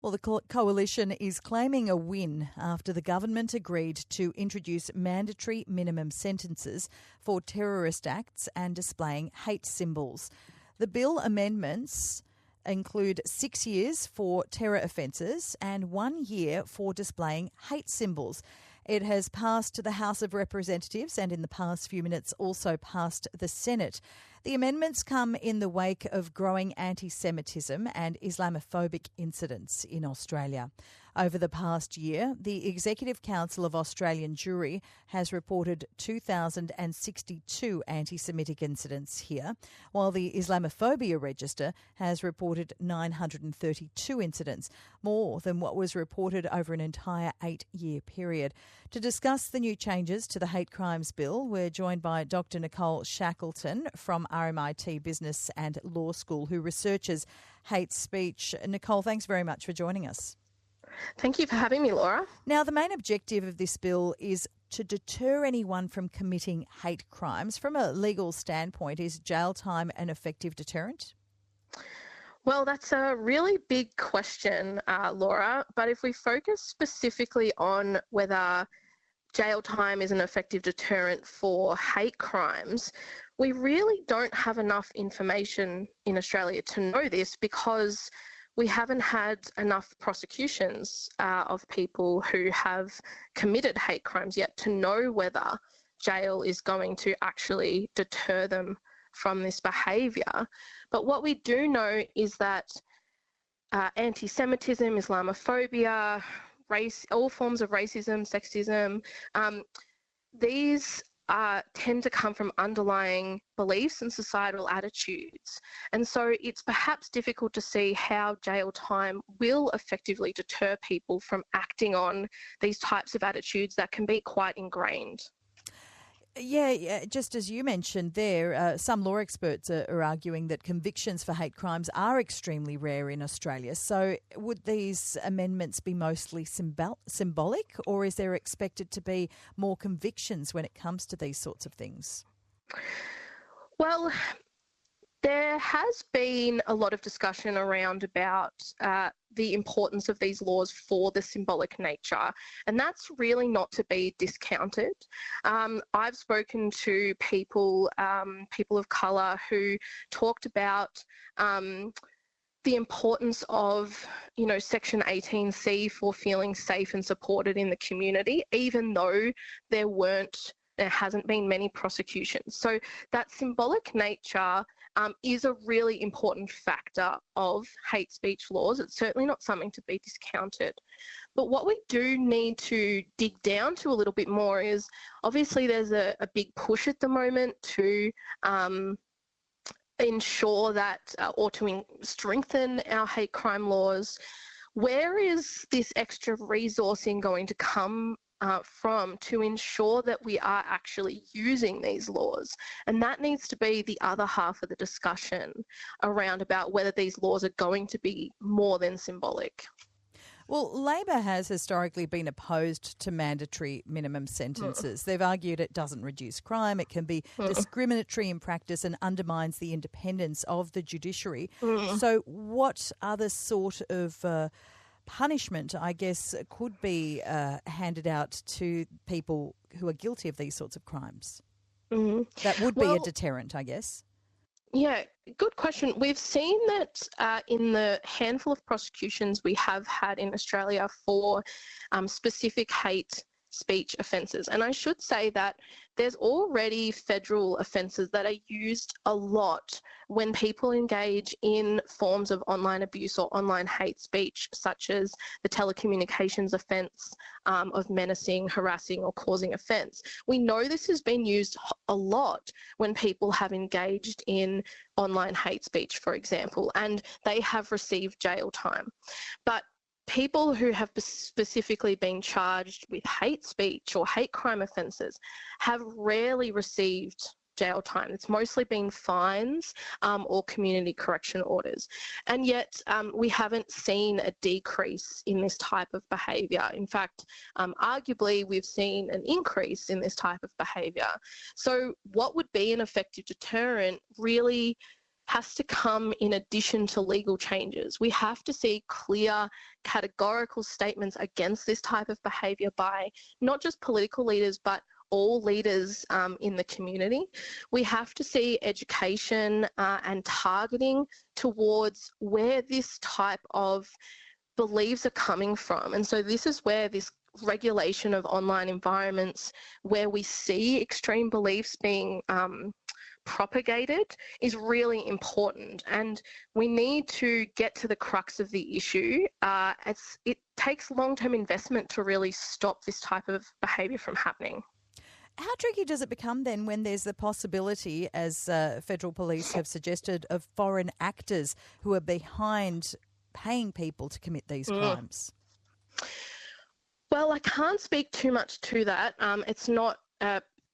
Well, the coalition is claiming a win after the government agreed to introduce mandatory minimum sentences for terrorist acts and displaying hate symbols. The bill amendments include 6 years for terror offences and 1 year for displaying hate symbols. It has passed the House of Representatives and in the past few minutes also passed the Senate. The amendments come in the wake of growing anti-Semitism and Islamophobic incidents in Australia. Over the past year, the Executive Council of Australian Jewry has reported 2,062 anti-Semitic incidents here, while the Islamophobia Register has reported 932 incidents, more than what was reported over an entire 8-year period. To discuss the new changes to the Hate Crimes Bill, we're joined by Dr. Nicole Shackleton from RMIT Business and Law School, who researches hate speech. Nicole, thanks very much for joining us. Thank you for having me, Laura. Now, the main objective of this bill is to deter anyone from committing hate crimes. From a legal standpoint, is jail time an effective deterrent? Well, that's a really big question, Laura. But if we focus specifically on whether jail time is an effective deterrent for hate crimes, we really don't have enough information in Australia to know this because we haven't had enough prosecutions of people who have committed hate crimes yet to know whether jail is going to actually deter them from this behaviour. But what we do know is that anti-Semitism, Islamophobia, race, all forms of racism, sexism, these tend to come from underlying beliefs and societal attitudes. And so it's perhaps difficult to see how jail time will effectively deter people from acting on these types of attitudes that can be quite ingrained. Yeah, just as you mentioned there, some law experts are arguing that convictions for hate crimes are extremely rare in Australia. So would these amendments be mostly symbolic, or is there expected to be more convictions when it comes to these sorts of things? Well, there has been a lot of discussion around about the importance of these laws for the symbolic nature, and that's really not to be discounted. I've spoken to people of colour who talked about the importance of, Section 18C for feeling safe and supported in the community, even though there hasn't been many prosecutions. So that symbolic nature is a really important factor of hate speech laws. It's certainly not something to be discounted. But what we do need to dig down to a little bit more is obviously there's a big push at the moment to ensure that or to strengthen our hate crime laws. Where is this extra resourcing going to come from to ensure that we are actually using these laws? And that needs to be the other half of the discussion around about whether these laws are going to be more than symbolic. Well, Labor has historically been opposed to mandatory minimum sentences. They've argued it doesn't reduce crime, it can be discriminatory in practice and undermines the independence of the judiciary. So what other sort of punishment, I guess, could be handed out to people who are guilty of these sorts of crimes? That would be a deterrent, I guess. Yeah, good question. We've seen that in the handful of prosecutions we have had in Australia for specific hate speech offences. And I should say that there's already federal offences that are used a lot when people engage in forms of online abuse or online hate speech, such as the telecommunications offence of menacing, harassing or causing offence. We know this has been used a lot when people have engaged in online hate speech, for example, and they have received jail time. But people who have specifically been charged with hate speech or hate crime offences have rarely received jail time. It's mostly been fines or community correction orders. And yet we haven't seen a decrease in this type of behaviour. In fact, arguably we've seen an increase in this type of behaviour. So what would be an effective deterrent really has to come in addition to legal changes. We have to see clear, categorical statements against this type of behaviour by not just political leaders, but all leaders in the community. We have to see education and targeting towards where this type of beliefs are coming from. And so this is where this regulation of online environments where we see extreme beliefs being propagated is really important, and we need to get to the crux of the issue. It takes long-term investment to really stop this type of behaviour from happening. How tricky does it become then when there's the possibility, as federal police have suggested, of foreign actors who are behind paying people to commit these crimes? Well, I can't speak too much to that. It's not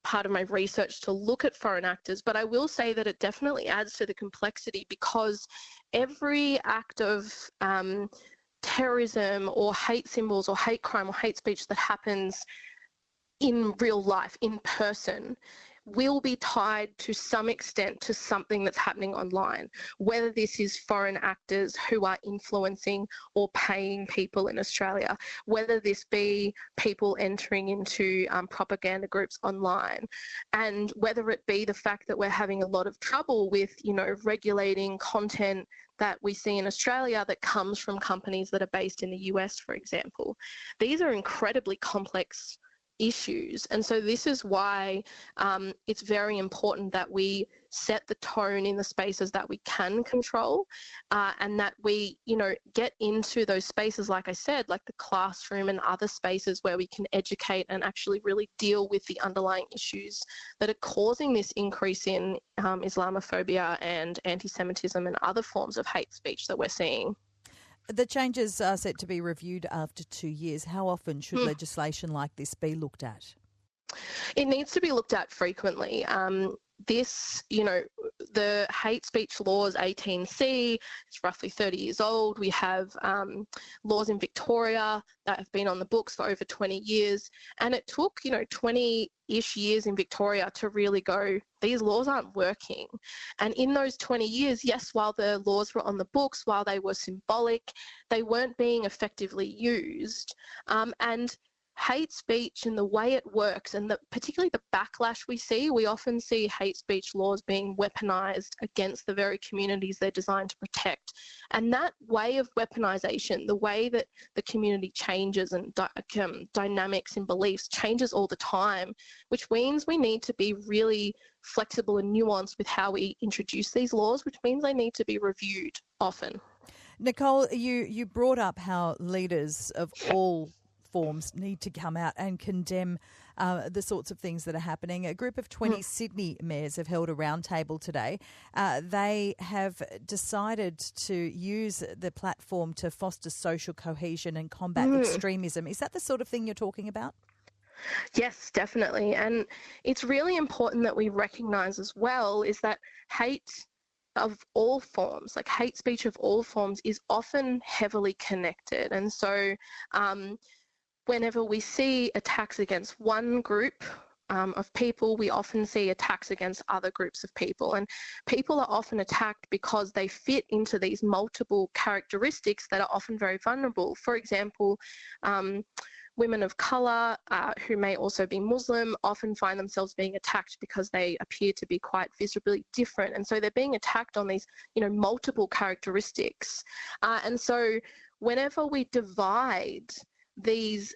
part of my research to look at foreign actors, but I will say that it definitely adds to the complexity, because every act of terrorism or hate symbols or hate crime or hate speech that happens in real life, in person, will be tied to some extent to something that's happening online, whether this is foreign actors who are influencing or paying people in Australia, whether this be people entering into propaganda groups online, and whether it be the fact that we're having a lot of trouble with, regulating content that we see in Australia that comes from companies that are based in the US, for example. These are incredibly complex issues, and so this is why it's very important that we set the tone in the spaces that we can control, and that we get into those spaces, like I said, like the classroom and other spaces where we can educate and actually really deal with the underlying issues that are causing this increase in Islamophobia and anti-Semitism and other forms of hate speech that we're seeing. The changes are set to be reviewed after 2 years. How often should legislation like this be looked at? It needs to be looked at frequently. The hate speech laws 18C, it's roughly 30 years old. We have laws in Victoria that have been on the books for over 20 years. And it took, 20-ish years in Victoria to really go, these laws aren't working. And in those 20 years, yes, while the laws were on the books, while they were symbolic, they weren't being effectively used. And hate speech and the way it works, and particularly the backlash we often see hate speech laws being weaponized against the very communities they're designed to protect. And that way of weaponization, the way that the community changes and dynamics and beliefs changes all the time, which means we need to be really flexible and nuanced with how we introduce these laws, which means they need to be reviewed often. Nicole, you brought up how leaders of all forms need to come out and condemn the sorts of things that are happening. A group of 20 Sydney mayors have held a roundtable today. They have decided to use the platform to foster social cohesion and combat extremism. Is that the sort of thing you're talking about? Yes, definitely. And it's really important that we recognise as well is that hate of all forms, like hate speech of all forms, is often heavily connected. And so whenever we see attacks against one group of people, we often see attacks against other groups of people. And people are often attacked because they fit into these multiple characteristics that are often very vulnerable. For example, women of colour who may also be Muslim often find themselves being attacked because they appear to be quite visibly different. And so they're being attacked on these, multiple characteristics. And so whenever we divide these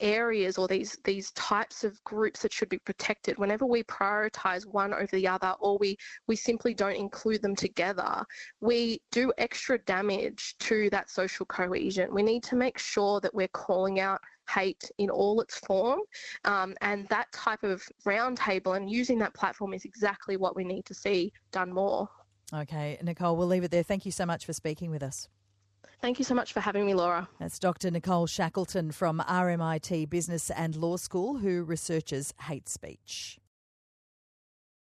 areas or these types of groups that should be protected, whenever we prioritise one over the other, or we simply don't include them together, we do extra damage to that social cohesion. We need to make sure that we're calling out hate in all its form, and that type of roundtable and using that platform is exactly what we need to see done more. Okay, Nicole, we'll leave it there. Thank you so much for speaking with us. Thank you so much for having me, Laura. That's Dr. Nicole Shackleton from RMIT Business and Law School, who researches hate speech.